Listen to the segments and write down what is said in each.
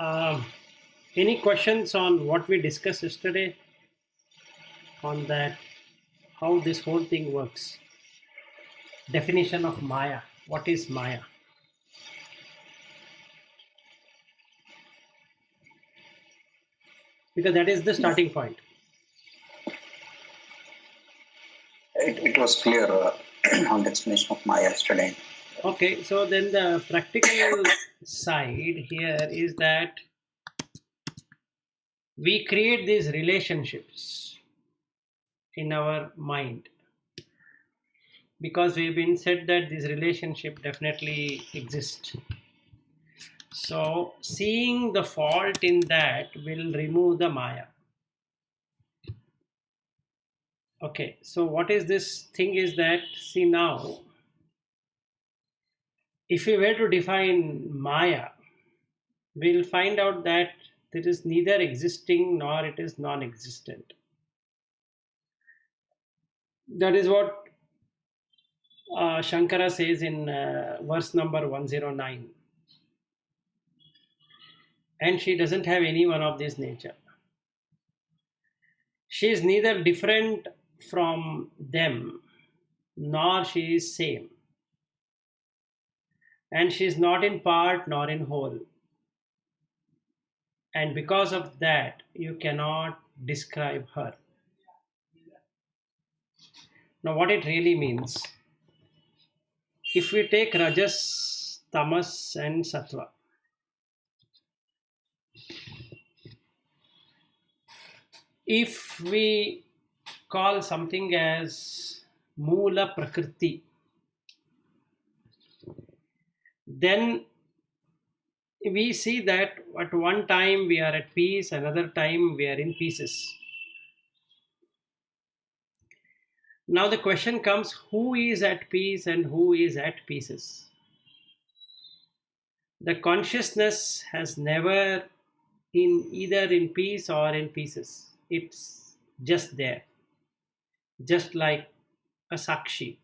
Um, any questions on what we discussed yesterday on that, how this whole thing works? Definition of Maya. What is Maya? Because that is the starting point. It was clear on the explanation of Maya yesterday. Okay, so then the practical side here is that we create these relationships in our mind because we've been said that this relationship definitely exists. So seeing the fault in that will remove the Maya. Okay, so what is this thing is that, see now, if we were to define Maya, we'll find out that it is neither existing nor it is non-existent. That is what Shankara says in verse number 109. And she doesn't have any one of this nature. She is neither different from them, nor she is same. And she is not in part nor in whole. And because of that, you cannot describe her. Now, what it really means, if we take Rajas, Tamas, and Satva, if we call something as Moola Prakriti, then we see that at one time we are at peace, another time we are in pieces. Now the question comes, who is at peace and who is at pieces? The consciousness has never been either in peace or in pieces. It's just there, just like a sakshi.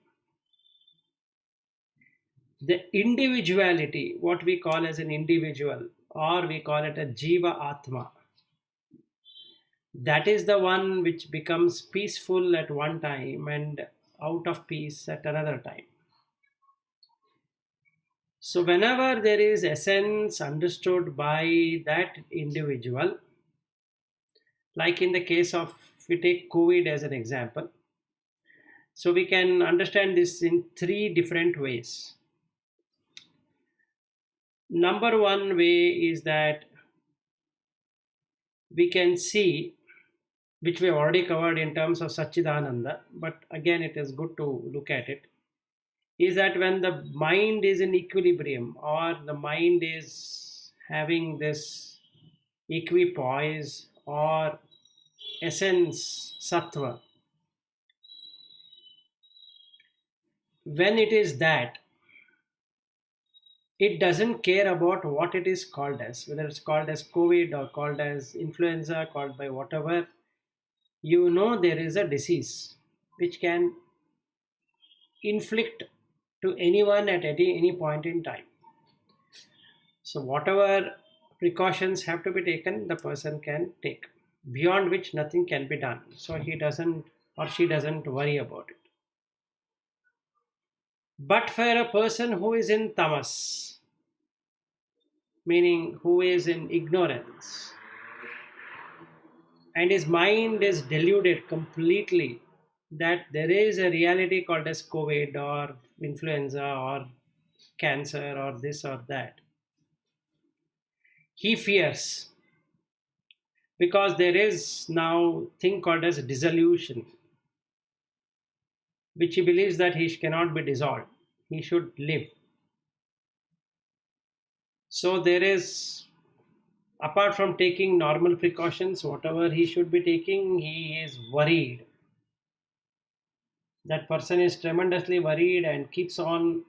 The individuality, what we call as an individual, or we call it a Jiva Atma, that is the one which becomes peaceful at one time and out of peace at another time. So whenever there is essence understood by that individual, like in the case of, if we take COVID as an example, so we can understand this in three different ways. Number one way is that we can see, which we have already covered in terms of Satchidananda, but again it is good to look at it, is that when the mind is in equilibrium or the mind is having this equipoise or essence, Sattva, when it is that, it doesn't care about what it is called as, whether it's called as COVID or called as influenza, called by whatever. You know there is a disease which can inflict to anyone at any point in time. So whatever precautions have to be taken, the person can take, beyond which nothing can be done. So he doesn't or she doesn't worry about it. But for a person who is in tamas, meaning who is in ignorance, and his mind is deluded completely that there is a reality called as COVID or influenza or cancer or this or that, he fears, because there is now thing called as dissolution, which he believes that he cannot be dissolved, he should live. So there is, apart from taking normal precautions, whatever he should be taking, he is worried. That person is tremendously worried and keeps on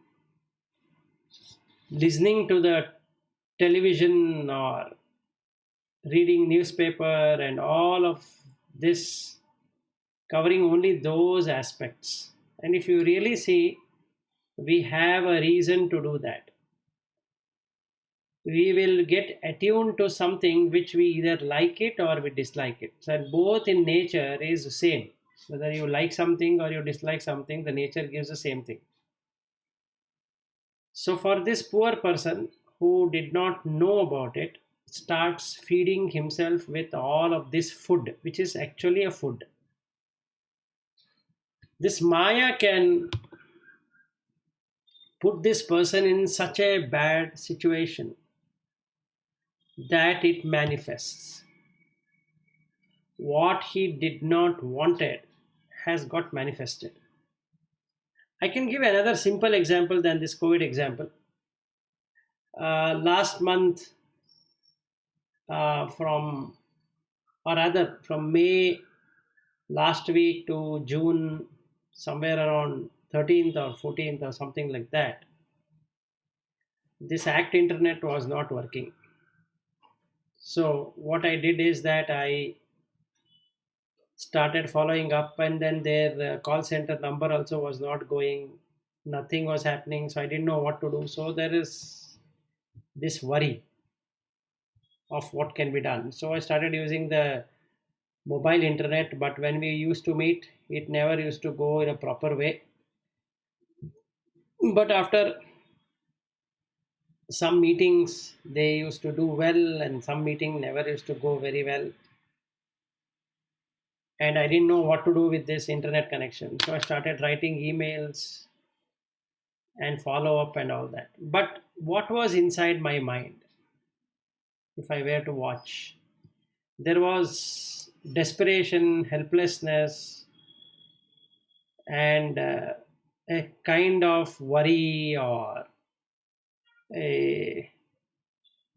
listening to the television or reading newspaper and all of this, covering only those aspects. And if you really see, we have a reason to do that. we will get attuned to something which we either like it or we dislike it. So both in nature is the same. Whether you like something or you dislike something, the nature gives the same thing. So for this poor person who did not know about it, starts feeding himself with all of this food, which is actually a food. This Maya can put this person in such a bad situation that it manifests. What he did not wanted has got manifested. I can give another simple example than this COVID example. Last month, from or rather from May last week to June, somewhere around 13th or 14th or something like that, this Act Internet was not working. So what I did is that I started following up, and then their call center number also was not going. Nothing was happening, so I didn't know what to do. So there is this worry of what can be done. So I started using the mobile internet, but when we used to meet, it never used to go in a proper way. But after some meetings, they used to do well, and some meeting never used to go very well. And I didn't know what to do with this internet connection. So I started writing emails and follow up and all that. But what was inside my mind, if I were to watch? There was desperation, helplessness, and a kind of worry or a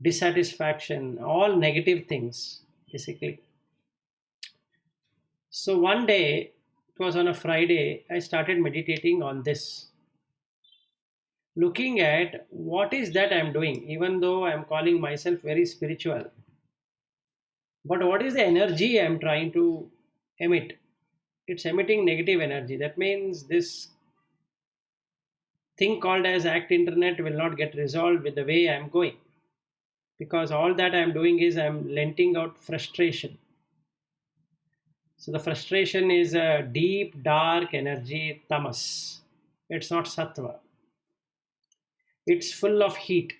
dissatisfaction, all negative things, basically. So one day, it was on a Friday, I started meditating on this, looking at what is that I'm doing, even though I'm calling myself very spiritual. But what is the energy I'm trying to emit? It's emitting negative energy. That means this thing called as Act Internet will not get resolved with the way I'm going. Because all that I'm doing is I'm lenting out frustration. So the frustration is a deep, dark energy, Tamas. It's not Satva. It's full of heat.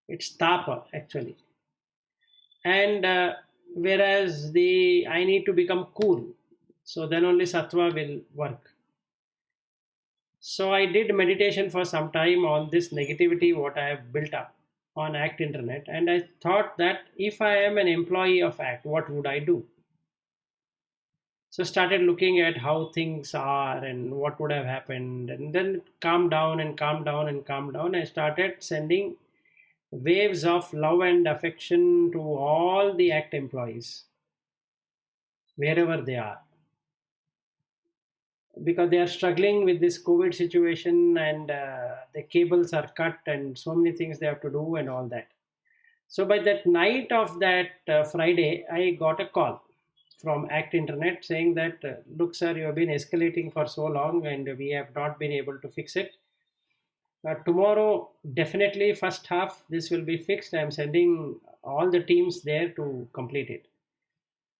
It's Tapa, actually. And whereas I need to become cool. So then only Satva will work. So I did meditation for some time on this negativity, what I have built up on Act Internet. And I thought that if I am an employee of Act, what would I do? So started looking at how things are and what would have happened, and then calm down and calm down and calm down. I started sending waves of love and affection to all the Act employees, wherever they are, because they are struggling with this COVID situation, and the cables are cut and so many things they have to do and all that. So by that night of that Friday, I got a call from Act Internet saying that, look, sir, you have been escalating for so long and we have not been able to fix it. Tomorrow, definitely, first half, this will be fixed. I'm sending all the teams there to complete it.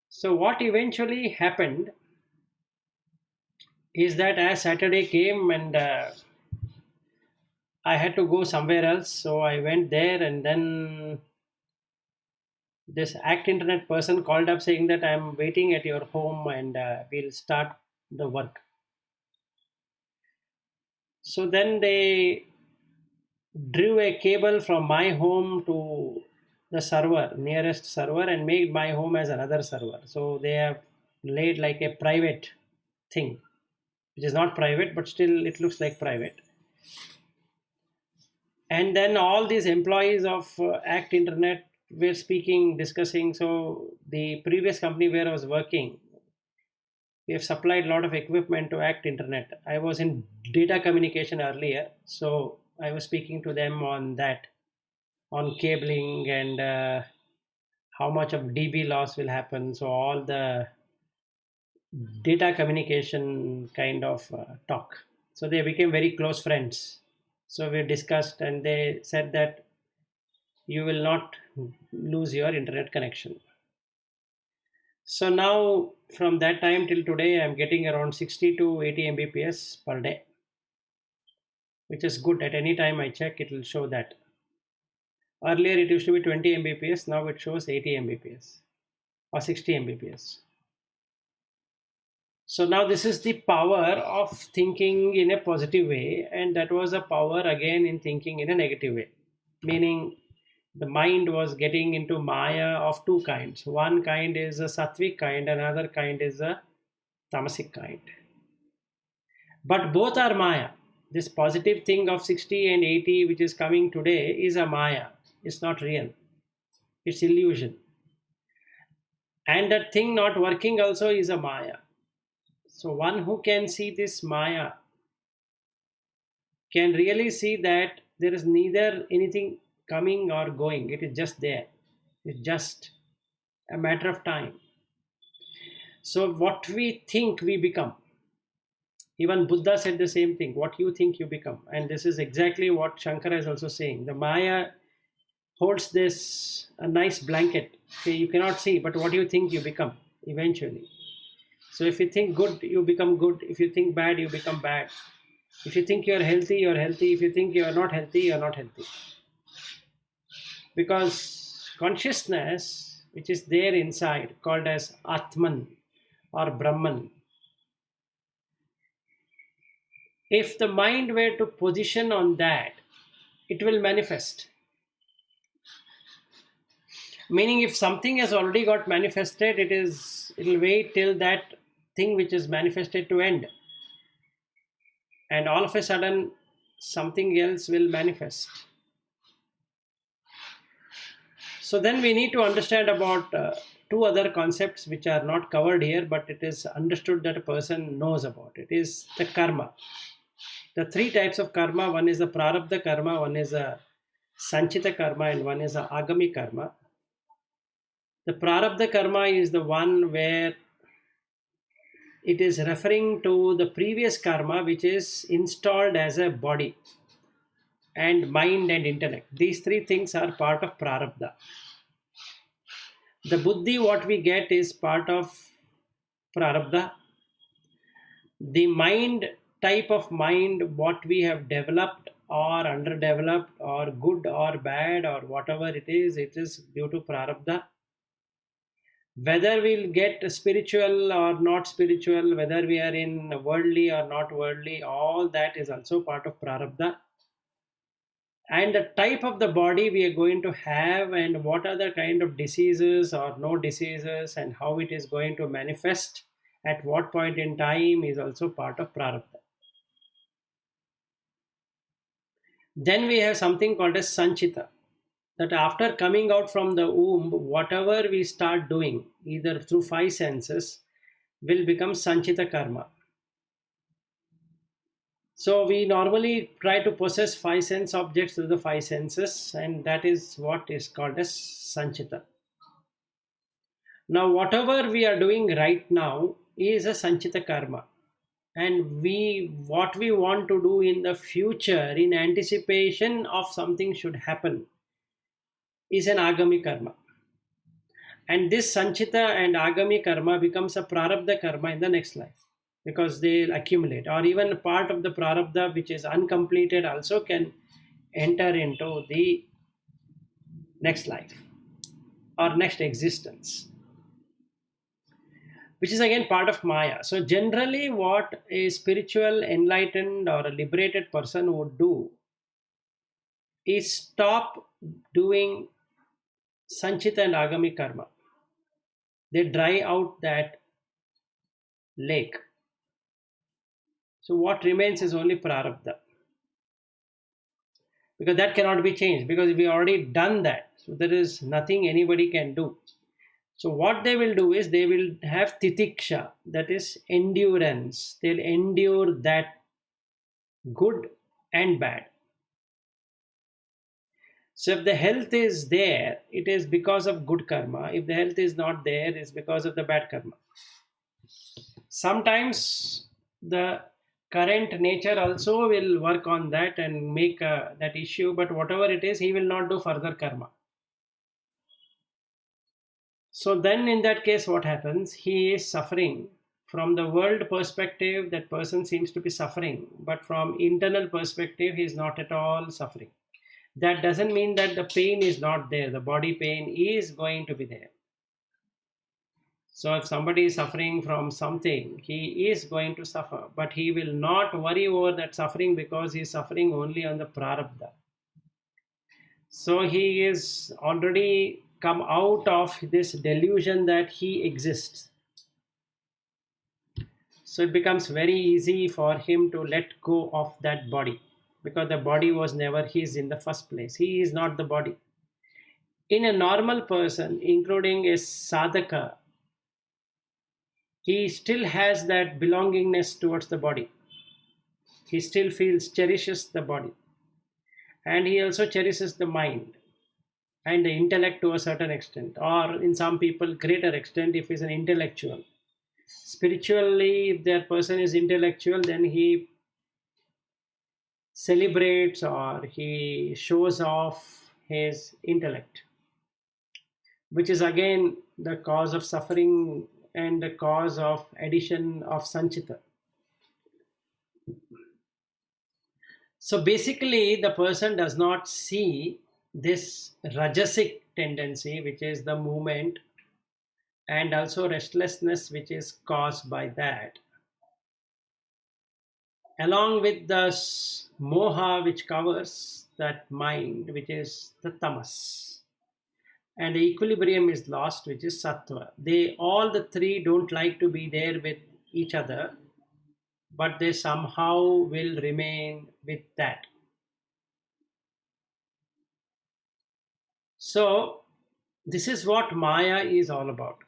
So, what eventually happened is that as Saturday came and I had to go somewhere else, so I went there, and then this Act Internet person called up saying that I'm waiting at your home and we'll start the work. So then they drew a cable from my home to the server, nearest server, and made my home as another server. So they have laid like a private thing, which is not private, but still it looks like private. And then all these employees of Act Internet were speaking, discussing. So the previous company where I was working, we have supplied a lot of equipment to Act Internet. I was in data communication earlier, so I was speaking to them on that, on cabling and how much of dB loss will happen. So all the data communication kind of talk. So they became very close friends. So we discussed, and they said that you will not lose your internet connection. So now from that time till today, I'm getting around 60 to 80 Mbps per day, which is good. At any time I check, it will show that. Earlier it used to be 20 Mbps, now it shows 80 Mbps or 60 Mbps. So now this is the power of thinking in a positive way, and that was a power again in thinking in a negative way. Meaning the mind was getting into Maya of two kinds. One kind is a sattvic kind, another kind is a tamasic kind. But both are Maya. This positive thing of 60 and 80, which is coming today, is a Maya. It's not real, it's illusion. And that thing not working also is a Maya. So one who can see this Maya can really see that there is neither anything coming or going, it is just there. It's just a matter of time. So what we think we become. Even Buddha said the same thing, what you think you become. And this is exactly what Shankara is also saying. The Maya holds this a nice blanket. Okay, you cannot see, but what you think you become eventually. So if you think good, you become good. If you think bad, you become bad. If you think you're healthy, you're healthy. If you think you're not healthy, you're not healthy. Because consciousness, which is there inside, called as Atman or Brahman, if the mind were to position on that, it will manifest. Meaning if something has already got manifested, it'll wait till that thing which is manifested to end. And all of a sudden, something else will manifest. So then we need to understand about two other concepts which are not covered here, but it is understood that a person knows about. It is the karma. The three types of karma, one is the prarabdha karma, one is a sanchita karma, and one is a agami karma. The prarabdha karma is the one where it is referring to the previous karma which is installed as a body and mind and intellect. These three things are part of prarabdha. The buddhi, what we get, is part of prarabdha. The mind, type of mind, what we have developed or underdeveloped or good or bad or whatever it is due to prarabdha. Whether we'll get spiritual or not spiritual, whether we are in worldly or not worldly, all that is also part of prarabdha. And the type of the body we are going to have, and what are the kind of diseases or no diseases, and how it is going to manifest at what point in time, is also part of prarabdha. Then we have something called as sanchita, that after coming out from the womb, whatever we start doing, either through five senses, will become sanchita karma. So we normally try to possess five sense objects through the five senses, and that is what is called as sanchita. Now, whatever we are doing right now is a sanchita karma. And what we want to do in the future, in anticipation of something should happen, is an agami karma. And this sanchita and agami karma becomes a prarabdha karma in the next life, because they'll accumulate. Or even part of the prarabdha which is uncompleted also can enter into the next life or next existence, which is again part of Maya. So generally what a spiritual, enlightened or a liberated person would do is stop doing sanchita and agami karma. They dry out that lake. So what remains is only prarabdha, because that cannot be changed, because we already done that. So there is nothing anybody can do. So what they will do is they will have titiksha, that is endurance. They'll endure that good and bad. So if the health is there, it is because of good karma. If the health is not there, it's because of the bad karma. Sometimes the current nature also will work on that and make that issue, but whatever it is, he will not do further karma. So then in that case, what happens? He is suffering. From the world perspective, that person seems to be suffering, but from internal perspective, he is not at all suffering. That doesn't mean that the pain is not there. The body pain is going to be there. So if somebody is suffering from something, he is going to suffer, but he will not worry over that suffering because he is suffering only on the prarabdha. So he is already come out of this delusion that he exists. So it becomes very easy for him to let go of that body because the body was never his in the first place. He is not the body. In a normal person, including a sadhaka, he still has that belongingness towards the body. He still feels, cherishes the body. And he also cherishes the mind and the intellect to a certain extent, or in some people, greater extent if he's an intellectual. Spiritually, if that person is intellectual, then he celebrates or he shows off his intellect, which is again the cause of suffering and the cause of addition of sanchita. So basically, the person does not see this rajasic tendency, which is the movement, and also restlessness, which is caused by that, along with the moha, which covers that mind, which is the tamas. And the equilibrium is lost, which is sattva. They all the three don't like to be there with each other, but they somehow will remain with that. So this is what Maya is all about.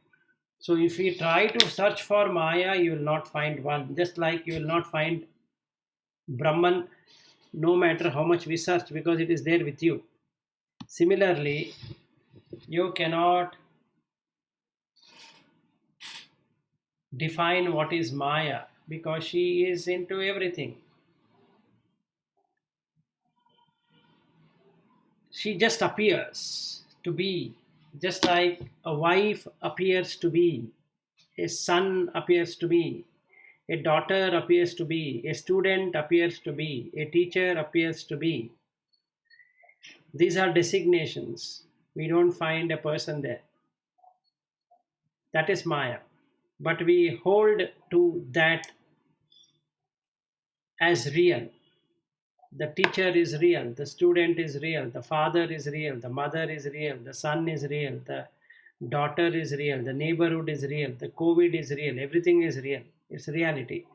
So if you try to search for Maya, you will not find one. Just like you will not find Brahman, no matter how much we search, because it is there with you. Similarly, you cannot define what is Maya because she is into everything. She just appears to be, just like a wife appears to be, a son appears to be, a daughter appears to be, a student appears to be, a teacher appears to be. These are designations. We don't find a person there. That is Maya. But we hold to that as real. The teacher is real, the student is real, the father is real, the mother is real, the son is real, the daughter is real, the neighborhood is real, the COVID is real, everything is real. It's reality.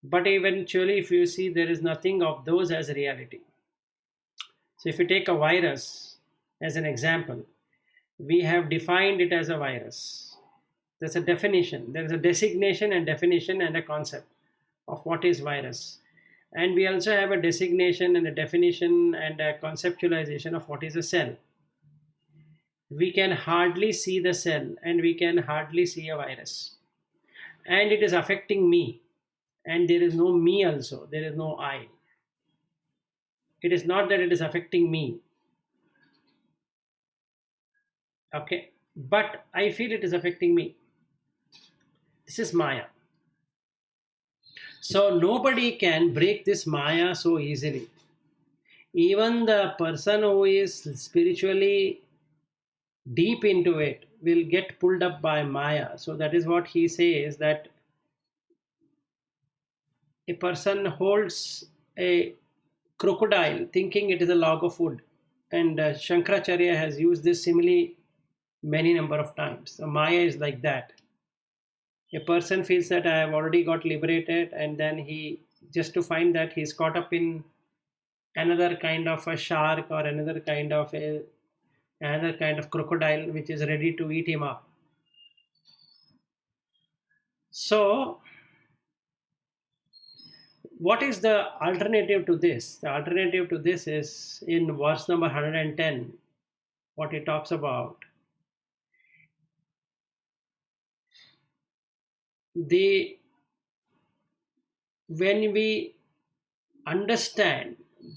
But eventually, if you see, there is nothing of those as reality. So if you take a virus as an example, we have defined it as a virus. There's a definition, there is a designation and definition and a concept of what is virus. And we also have a designation and a definition and a conceptualization of what is a cell. We can hardly see the cell and we can hardly see a virus. And it is affecting me. And there is no me also. There is no I. It is not that it is affecting me. Okay. But I feel it is affecting me. This is Maya. So nobody can break this Maya so easily. Even the person who is spiritually deep into it will get pulled up by Maya. So that is what he says, that a person holds a crocodile thinking it is a log of wood. And Shankaracharya has used this simile many number of times. So Maya is like that. A person feels that I have already got liberated, and then he, just to find that he's caught up in another kind of a shark or another kind of crocodile which is ready to eat him up. So what is the alternative to this? The alternative to this is in verse number 110, what he talks about. The when we understand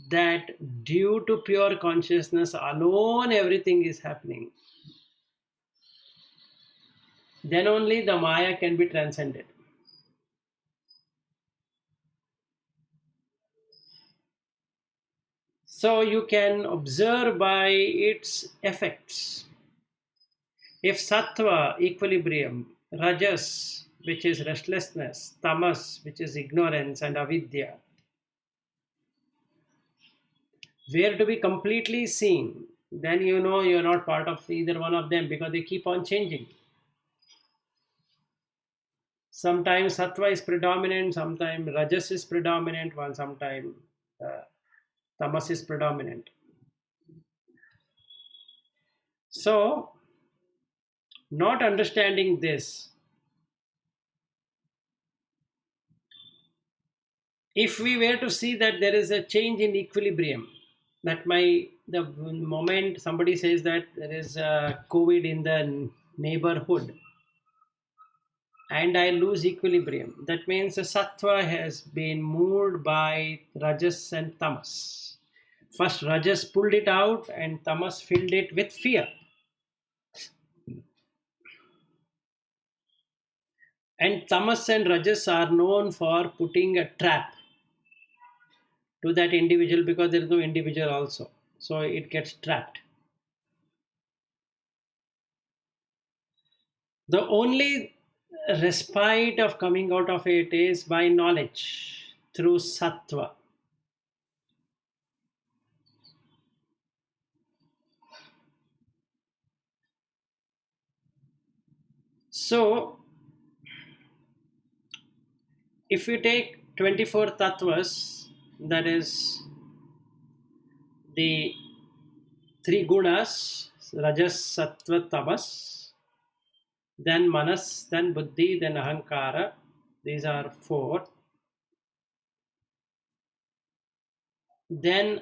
that due to pure consciousness alone everything is happening, then only the Maya can be transcended. So you can observe by its effects. If Satva, equilibrium, Rajas, which is restlessness, Tamas, which is ignorance, and Avidya, were to be completely seen, then you know you're not part of either one of them because they keep on changing. Sometimes Sattva is predominant, sometimes Rajas is predominant, while sometimes Tamas is predominant. So, not understanding this, if we were to see that there is a change in equilibrium, that the moment somebody says that there is COVID in the neighborhood and I lose equilibrium, that means the Sattva has been moved by Rajas and Tamas. First Rajas pulled it out and Tamas filled it with fear. And Tamas and Rajas are known for putting a trap to that individual because there is no individual also. So it gets trapped. The only respite of coming out of it is by knowledge through Sattva. So, if you take 24 tattvas, that is the three gunas, Rajas, Sattva, Tamas, then Manas, then Buddhi, then Ahankara, these are four. Then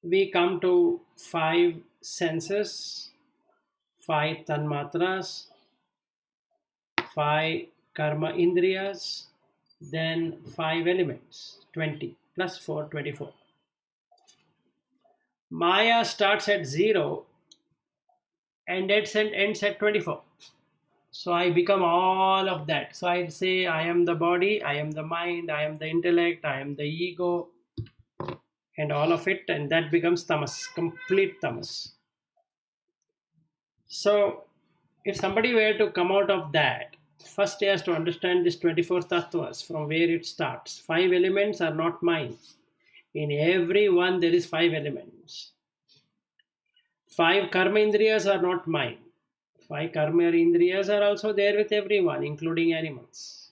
we come to five senses, five tanmatras, five karma indriyas, then five elements, 20 plus 4, 24. Maya starts at 0 and ends at 24. So I become all of that. So I'd say I am the body, I am the mind, I am the intellect, I am the ego, and all of it, and that becomes tamas, complete tamas. So if somebody were to come out of that, first he has to understand this 24 tattvas, from where it starts. 5 elements are not mine. In every one there is 5 elements. 5 karma indriyas are not mine. 5 karma indriyas are also there with everyone, including animals.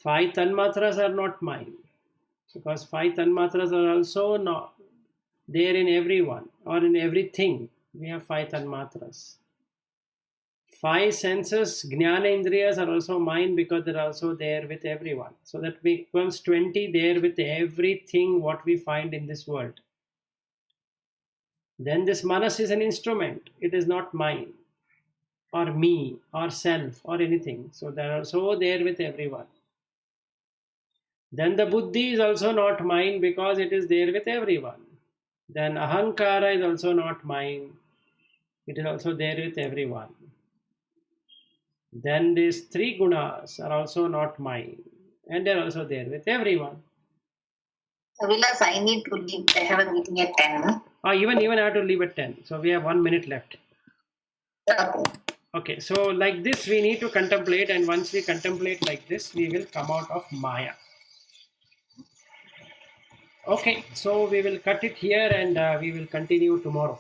5 tanmatras are not mine, because 5 tanmatras are also not there in everyone or in everything. We have 5 tanmatras. 5 senses, jnana indriyas, are also mine because they're also there with everyone. So that becomes 20 there with everything what we find in this world. Then this manas is an instrument. It is not mine or me or self or anything. So they're also there with everyone. Then the buddhi is also not mine because it is there with everyone. Then ahankara is also not mine. It is also there with everyone. Then these 3 gunas are also not mine, and they're also there with everyone. Vilas, I need to leave. I have a meeting at 10. Even I have to leave at 10. So we have 1 minute left. Okay. Okay, so like this we need to contemplate, and once we contemplate like this, we will come out of Maya. Okay, so we will cut it here and we will continue tomorrow.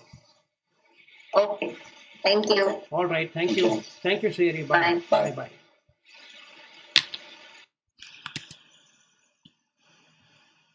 Okay. Thank you. All right, thank you. Thank you, Sri. Bye. Bye. Bye.